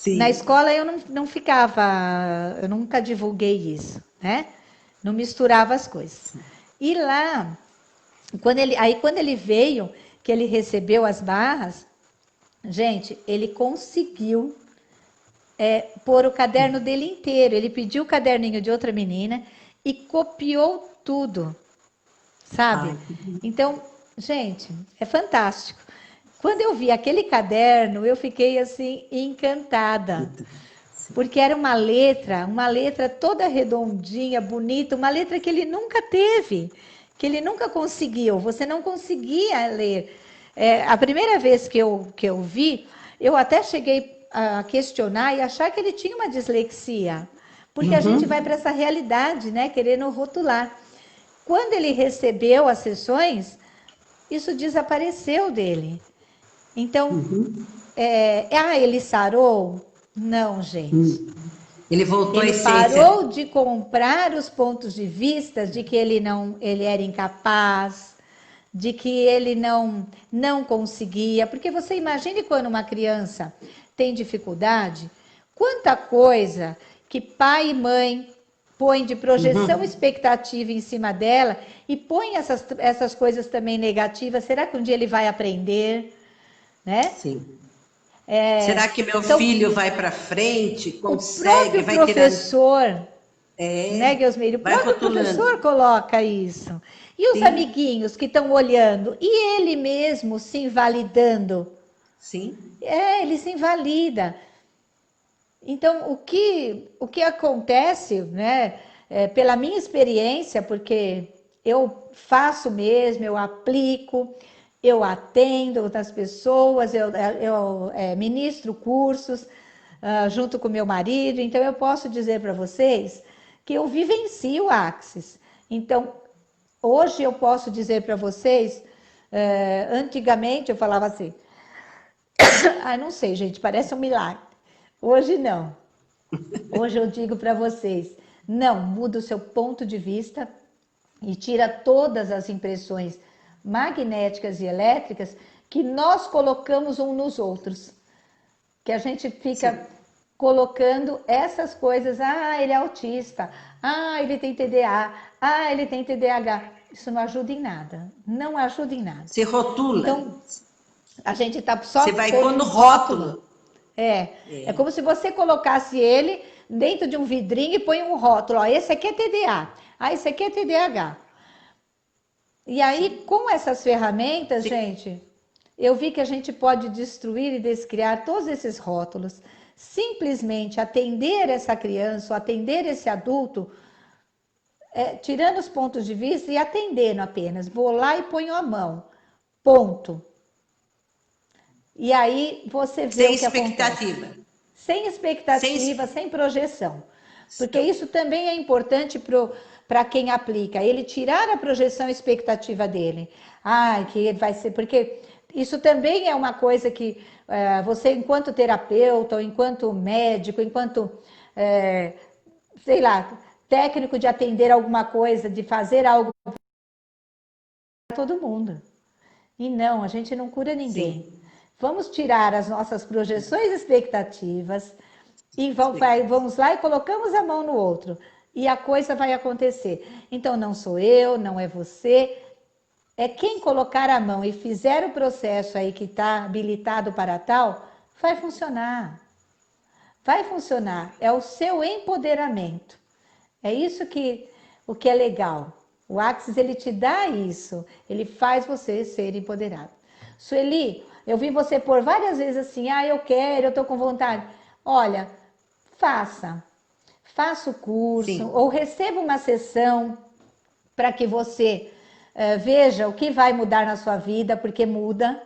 na escola eu não ficava, eu nunca divulguei isso, né? Não misturava as coisas. E lá, quando ele veio, que ele recebeu as barras, gente, ele conseguiu pôr o caderno dele inteiro. Ele pediu o caderninho de outra menina e copiou tudo, sabe? Então, gente, é fantástico. Quando eu vi aquele caderno, eu fiquei assim encantada, porque era uma letra toda redondinha, bonita, uma letra que ele nunca teve, que ele nunca conseguiu. Você não conseguia ler. A primeira vez que eu vi, eu até cheguei a questionar e achar que ele tinha uma dislexia, porque a gente vai para essa realidade, né, querendo rotular. Quando ele recebeu as sessões, isso desapareceu dele. Então, ele sarou? Não, gente. Ele voltou à Ele essência. parou de comprar os pontos de vista de que ele era incapaz, de que ele não conseguia. Porque você imagine quando uma criança tem dificuldade, quanta coisa que pai e mãe põem de projeção expectativa em cima dela e põe essas coisas também negativas. Será que um dia ele vai aprender? Né? Sim. Será que meu filho vai para frente, consegue, o próprio professor, né, Geusmeire? O próprio professor coloca isso. E os amiguinhos que estão olhando, e ele mesmo se invalidando? Sim. Ele se invalida. Então, o que acontece, né, pela minha experiência, porque eu faço mesmo, eu aplico, eu atendo outras pessoas, eu ministro cursos junto com meu marido, então eu posso dizer para vocês que eu vivencio o Axis. Então, hoje eu posso dizer para vocês, antigamente eu falava assim, não sei, gente, parece um milagre. Hoje não. Hoje eu digo para vocês, não, muda o seu ponto de vista e tira todas as impressões magnéticas e elétricas que nós colocamos uns nos outros. Que a gente fica colocando essas coisas, ele é autista, ele tem TDA, ele tem TDAH. Isso não ajuda em nada, não ajuda em nada. Você rotula. Então, a gente está só Você vai pondo pondo rótulo. É como se você colocasse ele dentro de um vidrinho e põe um rótulo. Ó, esse aqui é TDA, esse aqui é TDAH. E aí, com essas ferramentas, gente, eu vi que a gente pode destruir e descriar todos esses rótulos. Simplesmente atender essa criança, ou atender esse adulto, tirando os pontos de vista e atendendo apenas. Vou lá e ponho a mão. Ponto. E aí você vê Sem o que expectativa. acontece. Sem expectativa, sem projeção. Porque isso também é importante para quem aplica. Ele tirar a projeção e expectativa dele. Que vai ser... Porque isso também é uma coisa que você, enquanto terapeuta, ou enquanto médico, enquanto, sei lá, técnico de atender alguma coisa, de fazer algo para todo mundo. E não, a gente não cura ninguém. Sim. Vamos tirar as nossas projeções e expectativas e vamos lá e colocamos a mão no outro. E a coisa vai acontecer. Então, não sou eu, não é você. É quem colocar a mão e fizer o processo aí que está habilitado para tal, vai funcionar. Vai funcionar. É o seu empoderamento. É isso o que é legal. O Axis, ele te dá isso. Ele faz você ser empoderado. Sueli, eu vi você por várias vezes assim, eu quero, eu estou com vontade. Olha, faça o curso. Sim. Ou receba uma sessão para que você veja o que vai mudar na sua vida, porque muda.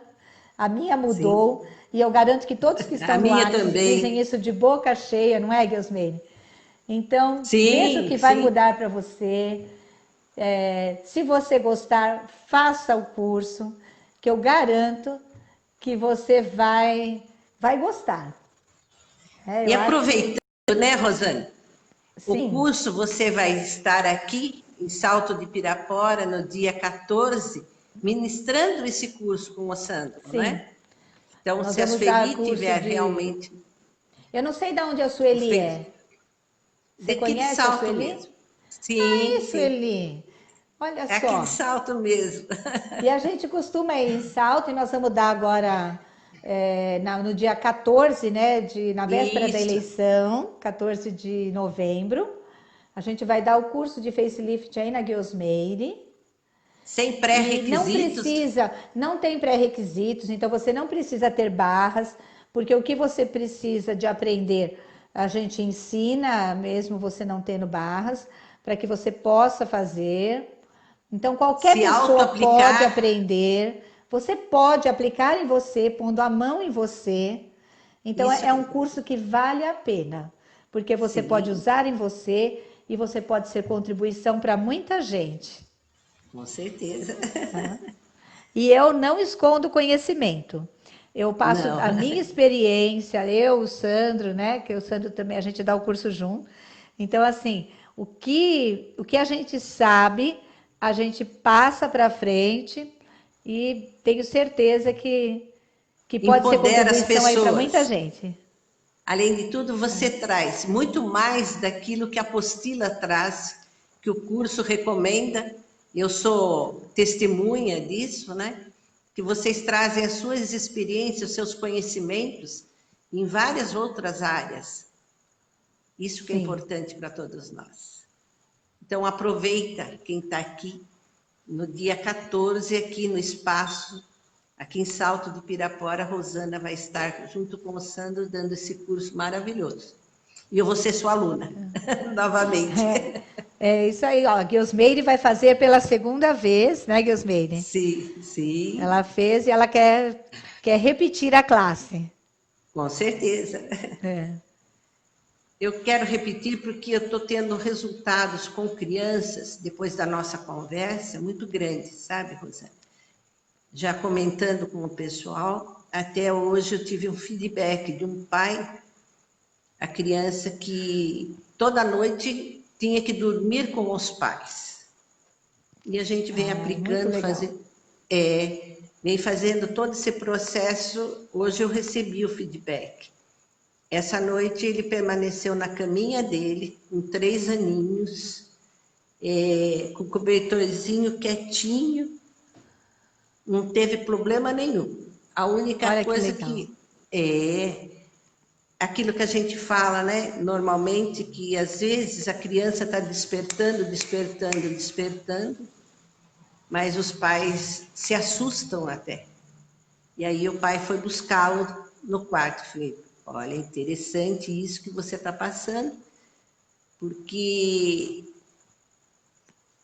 A minha mudou. Sim. E eu garanto que todos que estão no Axis dizem isso de boca cheia, não é, Guilsmeire? Então, veja o que vai mudar para você. Se você gostar, faça o curso, que eu garanto que você vai gostar. E aproveitando, né, Rosane? Sim. O curso você vai estar aqui em Salto de Pirapora no dia 14, ministrando esse curso com o Sandro, não é? Então, se a Sueli tiver realmente... Eu não sei de onde a Sueli é. Você conhece a Sueli? Mesmo. Sim, Sueli. Olha só. É aqui de Salto mesmo. E a gente costuma ir em Salto, e nós vamos dar agora no dia 14, né, na véspera da eleição, 14 de novembro. A gente vai dar o curso de facelift aí na Guilsmeire. Sem pré-requisitos? Não tem pré-requisitos, então você não precisa ter barras, porque o que você precisa de aprender, a gente ensina, mesmo você não tendo barras, para que você possa fazer. Então, qualquer pessoa pode aprender, você pode aplicar em você, pondo a mão em você. Então, é um curso que vale a pena, porque você pode usar em você e você pode ser contribuição para muita gente. Com certeza. E eu não escondo conhecimento. Eu passo a minha experiência, o Sandro, né? Que o Sandro também, a gente dá o curso junto. Então, assim, o que a gente sabe, a gente passa para frente e tenho certeza que pode ser contribuição aí para muita gente. Além de tudo, você traz muito mais daquilo que a apostila traz, que o curso recomenda. Eu sou testemunha disso, né? Que vocês trazem as suas experiências, os seus conhecimentos em várias outras áreas. Isso que é importante para todos nós. Então, aproveita quem está aqui no dia 14, aqui no espaço, aqui em Salto de Pirapora, a Rosana vai estar junto com o Sandro dando esse curso maravilhoso. E eu vou ser sua aluna, novamente. É isso aí, ó. A Guilsmeire vai fazer pela segunda vez, né, Guilsmeire? Sim. Ela fez e ela quer repetir a classe. Com certeza. Eu quero repetir porque eu estou tendo resultados com crianças, depois da nossa conversa, muito grandes, sabe, Rosana? Já comentando com o pessoal, até hoje eu tive um feedback de um pai, a criança que toda noite tinha que dormir com os pais. E a gente vem aplicando, vem fazendo todo esse processo. Hoje eu recebi o feedback. Essa noite ele permaneceu na caminha dele, com 3 aninhos, com o cobertorzinho quietinho, não teve problema nenhum. A única Olha que coisa legal. que é aquilo que a gente fala, né? Normalmente, que às vezes a criança está despertando, mas os pais se assustam até. E aí o pai foi buscá-lo no quarto. Falei, olha, é interessante isso que você está passando, porque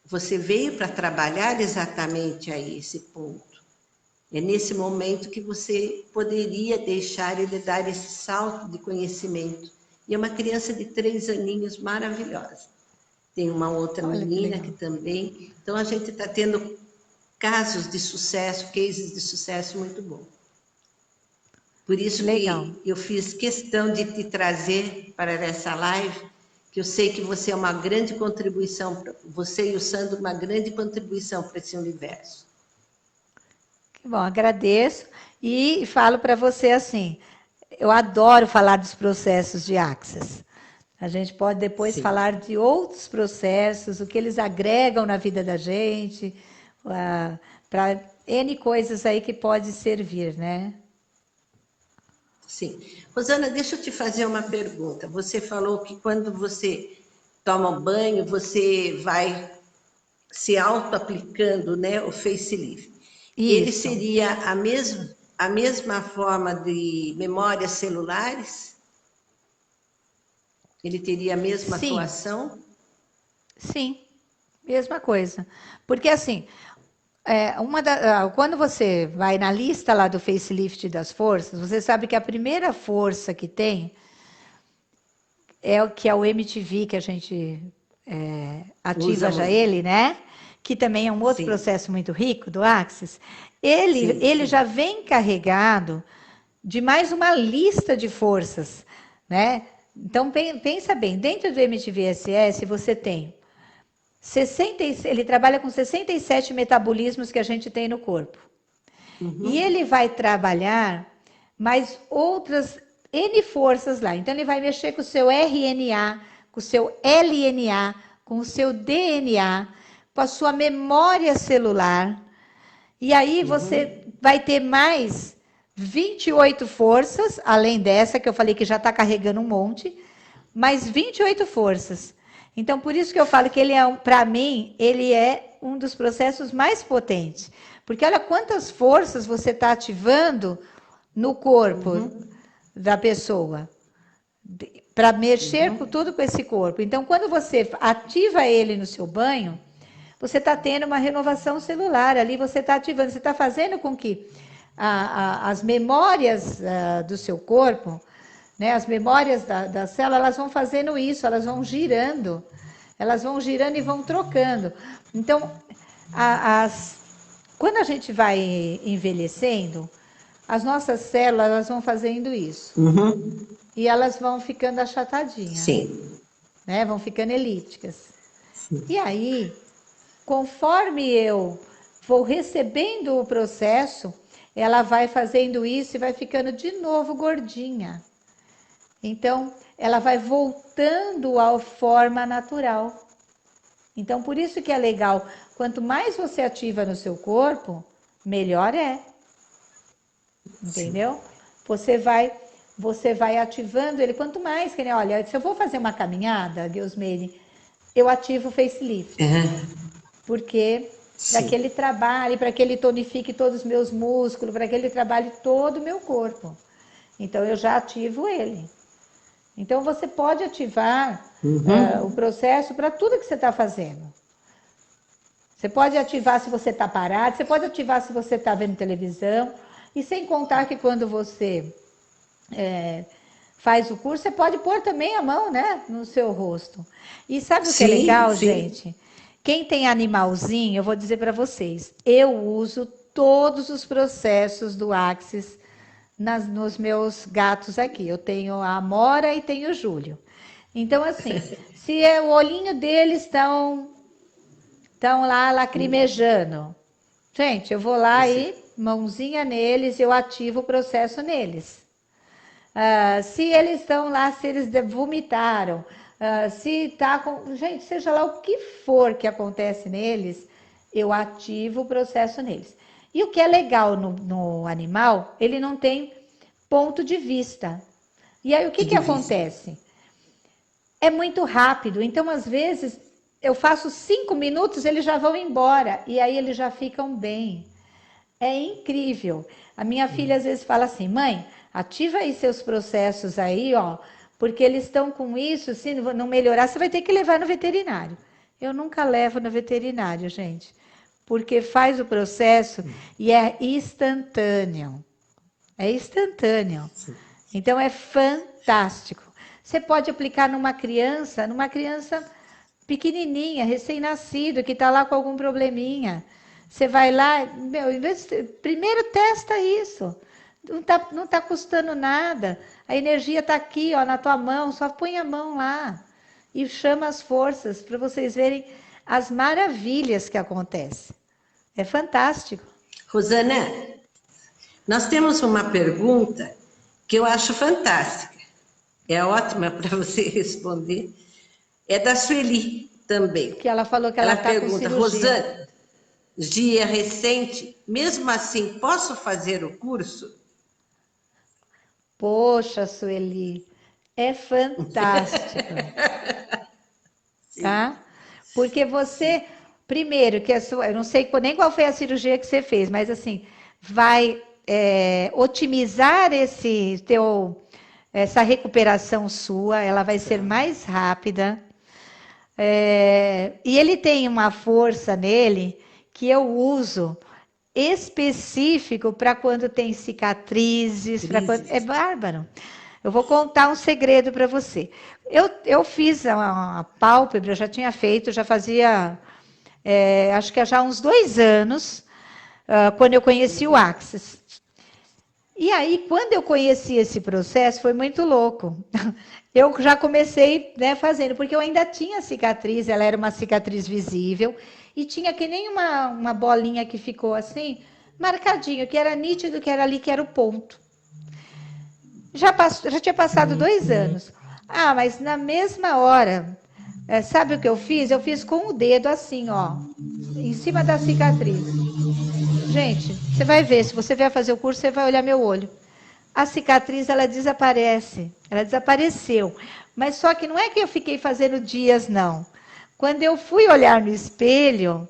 você veio para trabalhar exatamente a esse ponto. É nesse momento que você poderia deixar ele dar esse salto de conhecimento. E é uma criança de 3 aninhos maravilhosa. Tem uma outra Olha que menina legal. que também. Então, a gente está tendo casos de sucesso, cases de sucesso muito bom. Por isso Legal. que eu fiz questão de te trazer para essa live, que eu sei que você é uma grande contribuição, você e o Sandro, uma grande contribuição para esse universo. Que bom, agradeço e falo para você assim, eu adoro falar dos processos de Access. A gente pode depois Sim. falar de outros processos, o que eles agregam na vida da gente, para N coisas aí que pode servir, né? Sim. Rosana, deixa eu te fazer uma pergunta. Você falou que quando você toma banho, você vai se auto-aplicando, né, o facelift. Ele Isso. seria a mesma forma de memórias celulares? Ele teria a mesma Sim. atuação? Sim, mesma coisa. Porque assim, quando você vai na lista lá do facelift das forças, você sabe que a primeira força que tem é o que é o MTV, que a gente ativa Usa já muito. ele, né? Que também é um outro Sim. processo muito rico do Axis. Ele Sim. já vem carregado de mais uma lista de forças, né? Então, pensa bem, dentro do MTV-SS você tem ele trabalha com 67 metabolismos que a gente tem no corpo. E ele vai trabalhar mais outras N forças lá. Então, ele vai mexer com o seu RNA, com o seu LNA, com o seu DNA, com a sua memória celular. E aí você vai ter mais 28 forças, além dessa que eu falei que já está carregando um monte, mais 28 forças. Então, por isso que eu falo que ele é, para mim, ele é um dos processos mais potentes. Porque olha quantas forças você está ativando no corpo da pessoa, para mexer com tudo com esse corpo. Então, quando você ativa ele no seu banho, você está tendo uma renovação celular, ali você está ativando, você está fazendo com que as memórias do seu corpo, né, as memórias da célula, elas vão fazendo isso, elas vão girando e vão trocando. Então, quando a gente vai envelhecendo, as nossas células elas vão fazendo isso. E elas vão ficando achatadinhas. Sim. Né, vão ficando elípticas. Sim. E aí, conforme eu vou recebendo o processo, ela vai fazendo isso e vai ficando de novo gordinha. Então, ela vai voltando à forma natural. Então, por isso que é legal. Quanto mais você ativa no seu corpo, melhor é. Entendeu? Você vai ativando ele. Quanto mais, que nem, olha, se eu vou fazer uma caminhada, Deusmene, eu ativo o facelift. Porque para que ele trabalhe, para que ele tonifique todos os meus músculos, para que ele trabalhe todo o meu corpo. Então, eu já ativo ele. Então, você pode ativar o processo para tudo que você está fazendo. Você pode ativar se você está parado, você pode ativar se você está vendo televisão, e sem contar que quando você faz o curso, você pode pôr também a mão, né, no seu rosto. E sabe o que é legal, gente? Quem tem animalzinho, eu vou dizer para vocês, eu uso todos os processos do Axis nos meus gatos aqui. Eu tenho a Amora e tenho o Júlio. Então, assim, se o olhinho deles estão lá lacrimejando, Gente, eu vou lá e mãozinha neles, eu ativo o processo neles. Se eles estão lá, se eles vomitaram, se tá com... Gente, seja lá o que for que acontece neles, eu ativo o processo neles. E o que é legal no animal, ele não tem ponto de vista. E aí o que acontece? É muito rápido, então às vezes eu faço 5 minutos, eles já vão embora, e aí eles já ficam bem. É incrível. A minha filha às vezes fala assim, mãe, ativa aí seus processos aí, ó, porque eles estão com isso, se não melhorar, você vai ter que levar no veterinário. Eu nunca levo no veterinário, gente, porque faz o processo e é instantâneo. É instantâneo. Então é fantástico. Você pode aplicar numa criança pequenininha, recém-nascido, que está lá com algum probleminha. Você vai lá, primeiro testa isso. Não tá custando nada. A energia está aqui, ó, na tua mão. Só põe a mão lá e chama as forças para vocês verem as maravilhas que acontecem. É fantástico. Rosana, nós temos uma pergunta que eu acho fantástica. É ótima para você responder. É da Sueli também. Que ela falou que ela está com cirurgia. Rosana, dia recente, mesmo assim, posso fazer o curso? Poxa, Sueli, é fantástico. Tá? Porque você, primeiro, que eu não sei nem qual foi a cirurgia que você fez, mas assim, vai otimizar essa recuperação sua, ela vai ser mais rápida. E ele tem uma força nele que eu uso específico para quando tem cicatrizes, é bárbaro. Eu vou contar um segredo para você. Eu fiz a pálpebra, eu já tinha feito, já fazia, acho que já uns 2 anos, quando eu conheci o Axis. E aí, quando eu conheci esse processo, foi muito louco. Eu já comecei, né, fazendo, porque eu ainda tinha cicatriz, ela era uma cicatriz visível, e tinha que nem uma bolinha que ficou assim, marcadinho, que era nítido, que era ali, que era o ponto. Já tinha passado 2 anos. Mas na mesma hora, sabe o que eu fiz? Eu fiz com o dedo assim, ó, em cima da cicatriz. Gente, você vai ver, se você vier fazer o curso, você vai olhar meu olho. A cicatriz, ela desaparece, ela desapareceu. Mas só que não é que eu fiquei fazendo dias, não. Quando eu fui olhar no espelho,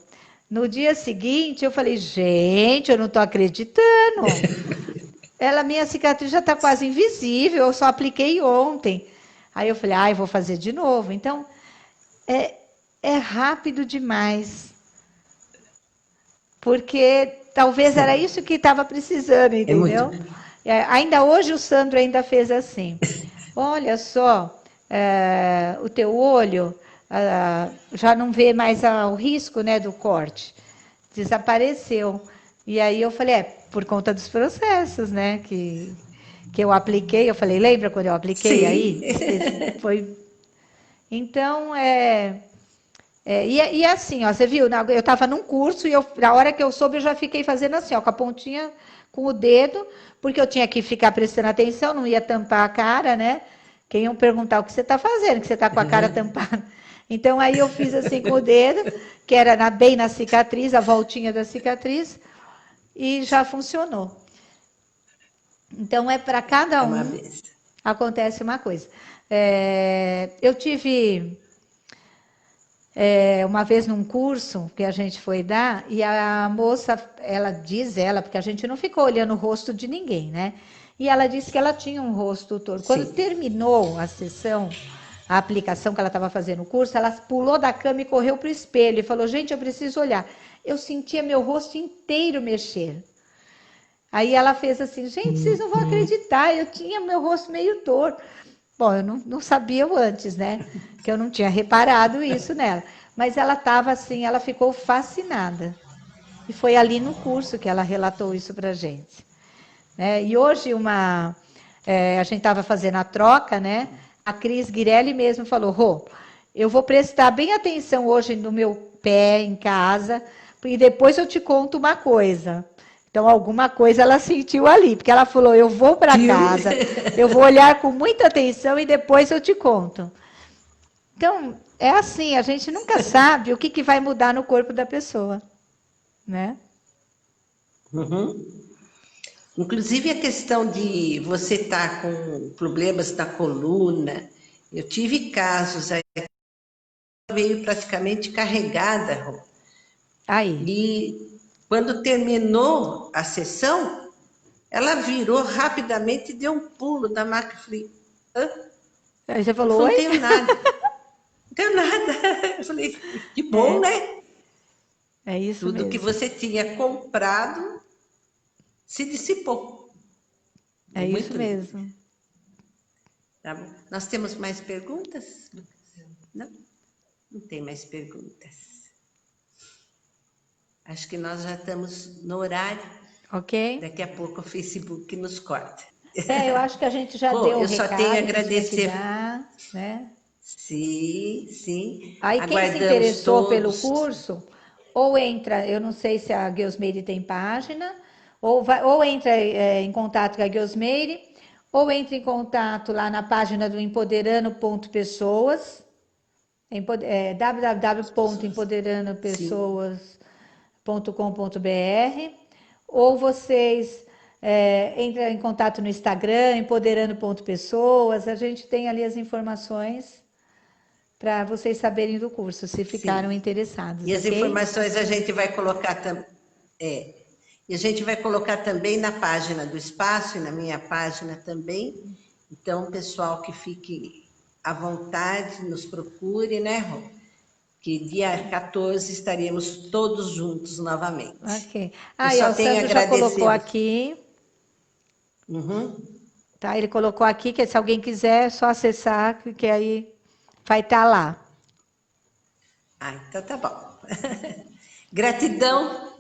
no dia seguinte, eu falei, gente, eu não estou acreditando. Minha cicatriz já está quase invisível, eu só apliquei ontem. Aí eu falei, vou fazer de novo. Então, é rápido demais. Porque talvez era isso que estava precisando, entendeu? Ainda hoje o Sandro ainda fez assim. Olha só, o teu olho já não vê mais o risco, né, do corte. Desapareceu. E aí eu falei, por conta dos processos, né, que eu apliquei. Eu falei, lembra quando eu apliquei? Sim. Aí? Foi... Então, e assim, ó, você viu, eu estava num curso e na hora que eu soube, eu já fiquei fazendo assim, ó, com a pontinha, com o dedo, porque eu tinha que ficar prestando atenção, não ia tampar a cara, né? Quem ia perguntar o que você está fazendo, que você está com a cara tampada. Então, aí eu fiz assim com o dedo, que era bem na cicatriz, a voltinha da cicatriz, e já funcionou. Então, para cada um, acontece uma coisa. Eu tive... uma vez num curso que a gente foi dar, e a moça, porque a gente não ficou olhando o rosto de ninguém, né? E ela disse que ela tinha um rosto torto. Quando terminou a sessão, a aplicação que ela estava fazendo no curso, ela pulou da cama e correu para o espelho e falou, gente, eu preciso olhar. Eu sentia meu rosto inteiro mexer. Aí ela fez assim, gente, vocês não vão acreditar, eu tinha meu rosto meio torto. Bom, eu não sabia antes, né? Que eu não tinha reparado isso nela. Mas ela estava assim, ela ficou fascinada. E foi ali no curso que ela relatou isso para a gente. E hoje, a gente estava fazendo a troca, né? A Cris Guirelli mesmo falou, eu vou prestar bem atenção hoje no meu pé em casa, e depois eu te conto uma coisa. Então, alguma coisa ela sentiu ali, porque ela falou, eu vou para casa, eu vou olhar com muita atenção e depois eu te conto. Então, é assim, a gente nunca sabe o que vai mudar no corpo da pessoa, né? Uhum. Inclusive a questão de você estar com problemas na coluna, eu tive casos aí, veio praticamente carregada, Rô. Aí. E quando terminou a sessão, ela virou rapidamente e deu um pulo da maca. Eu falei, hã? Aí você Eu falou, não oi? tenho nada. Não tenho nada. Eu falei, que bom, né? É isso Tudo que mesmo. você tinha comprado se dissipou. É isso Muito lindo. mesmo. Tá bom? Nós temos mais perguntas, Lucas? Não? Não tem mais perguntas. Acho que nós já estamos no horário. Ok? Daqui a pouco o Facebook nos corta. Eu acho que a gente já Rô, deu o eu só tenho a recado que tinha que agradecer. dar, né? Sim, sim. Aí quem se Aguardamos interessou pelo todos. curso, ou entra, eu não sei se a Geosmeire tem página, ou entra em contato com a Geosmeire, ou entra em contato lá na página do empoderando.pessoas, Sim. www.empoderandoPessoas.com.br, ou vocês entram em contato no Instagram, empoderando.pessoas, a gente tem ali as informações para vocês saberem do curso, se ficaram Sim. interessados, E as ok? informações a gente vai colocar também. E a gente vai colocar também na página do espaço e na minha página também. Então, pessoal que fique à vontade, nos procure, né, Rô? Que dia 14 estaremos todos juntos novamente. Ok. Eu Aí, só ó, o tenho a Sandro já colocou agradecer. aqui, Uhum. tá? Ele colocou aqui que se alguém quiser, é só acessar, que aí vai estar lá. Ah, então tá bom. Gratidão,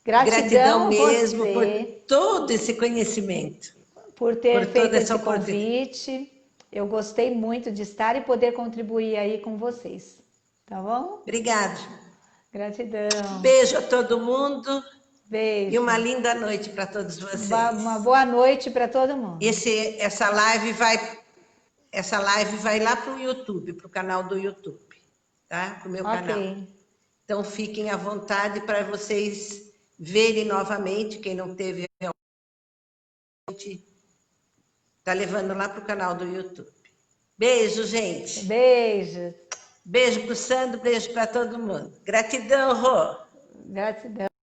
gratidão Gratidão a mesmo por você todo esse conhecimento, por ter por toda feito essa esse oportunidade. convite. Eu gostei muito de estar e poder contribuir aí com vocês. Tá bom? Obrigada. Gratidão. Beijo a todo mundo e uma Beijo. linda noite para todos Uma vocês. boa noite para todo mundo. Essa live vai lá para o YouTube, para o canal do YouTube, tá? Para o meu Ok. canal. Então fiquem à vontade para vocês verem novamente. Quem não teve, realmente está levando lá para o canal do YouTube. Beijo, gente. Beijo. Beijo para o Sandro, beijo para todo mundo. Gratidão, Rô. Gratidão.